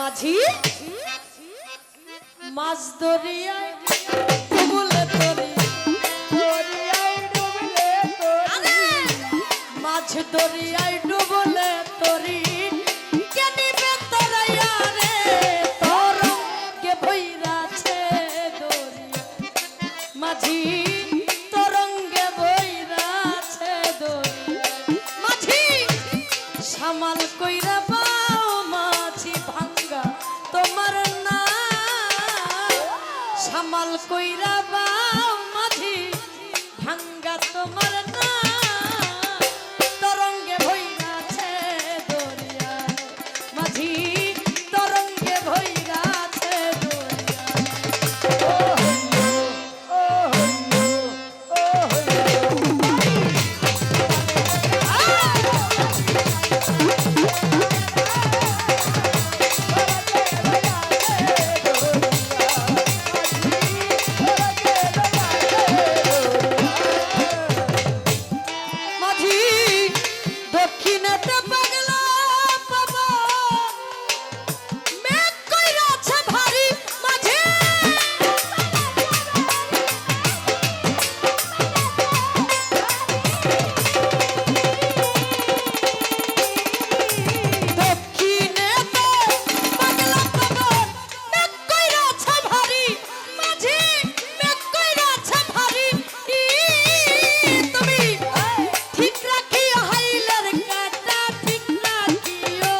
মাঝি মাছ দরিয়ায় ডুবলে তরি মাছ দরিয়ায় ডুবলে তরি কেনিবে তরাইয়া রে তরঙ্গে বইরাছে দরিয়া মাঝি তরঙ্গে বইরাছে দরিয়া মাঝি সামাল কইরা পাও মাঝি ভাঙ্গা তোমার না সামাল কইরা পাও মাঝি ভাঙ্গা তোমার না তরঙ্গে বইরাছে দরিয়া মাঝি তরঙ্গে বইরাছে মাঝি দক্ষিণেতে পাগলা বাবা মেঘ কইরাছে ভারী মাঝি দক্ষিণেতে পাগলা বাবা মেঘ কইরাছে ভারী মাঝি মেঘ কইরাছে ভারী তুমি ঠিক রাখিও হাইলার কাটা ঠিক রাখিও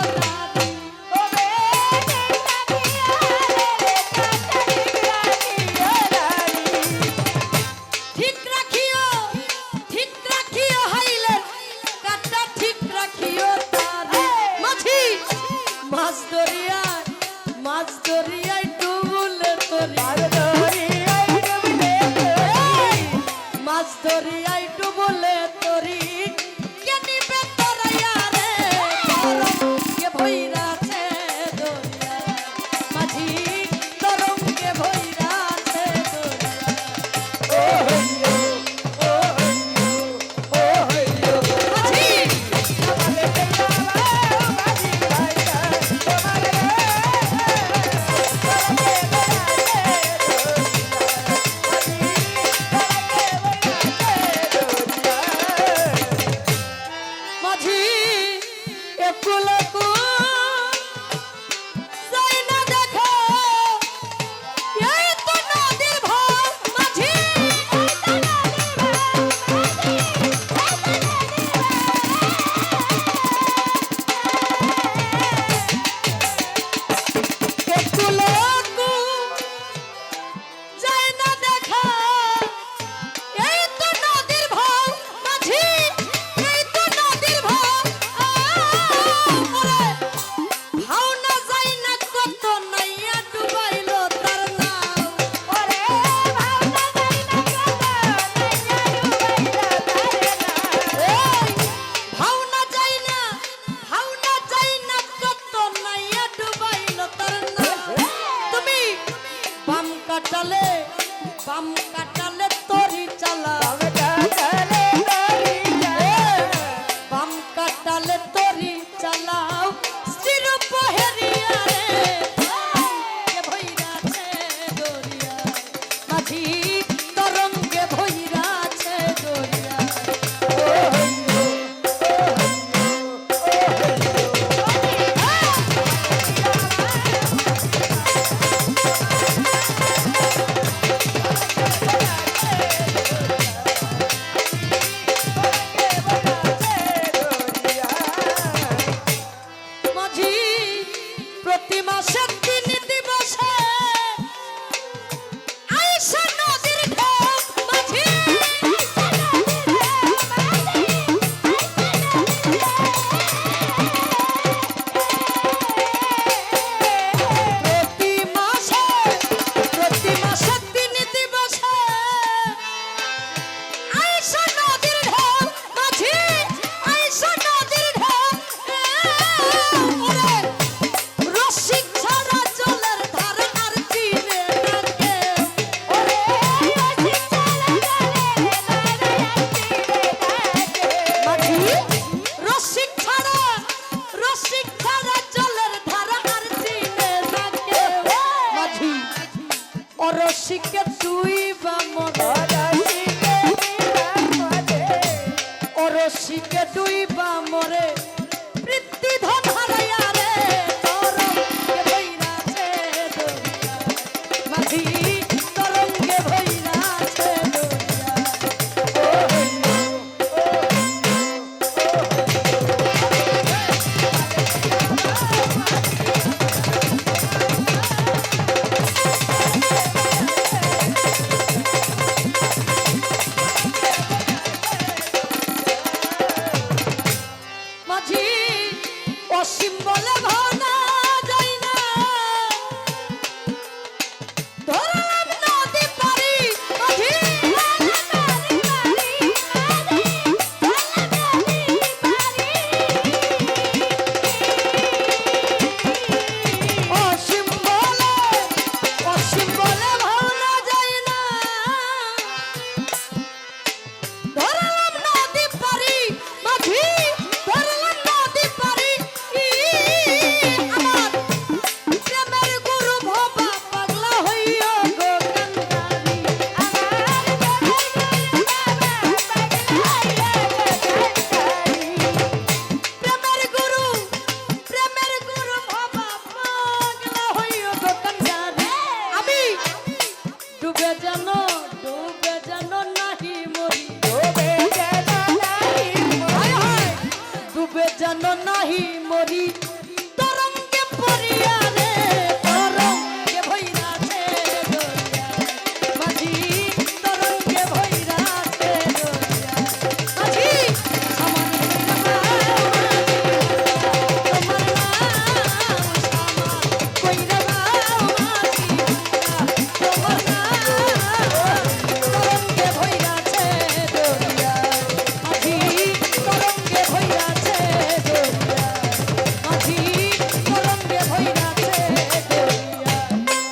দাদি ঠিক রাখিও হাইলার কাটা ঠিক রাখিও দাদি মাঝি মাছ দরিয়ায় ডুবলে তরি মাছ দরিয়ায় ডুবলে তরি কেনিবে তরাইয়া রে তরঙ্গে ভইরাছে দরিয়া মাঝি তরঙ্গে ভইরাছে মাঝি একুলকু যাই না দেখো এই তো নদীর ভার মাঝি একুলকু যাই না দেখো এই তো নদীর ভার মাঝি এই তো নদীর ভার ভাওনা যাই না কত নাইয়া ডুবাইলো তার নাম ভাওনা যাই না কত নাইয়া ডুবাইলো তার নাম তুমি বাম কাটালে তরি চালাও বাম কাটালে তরি চালাও স্ত্রীর পহেরিয়া রে তরঙ্গে ভইরাছে দরিয়া মাঝি তরঙ্গে ভইরাছে দরিয়া মাঝি প্রতি মাসে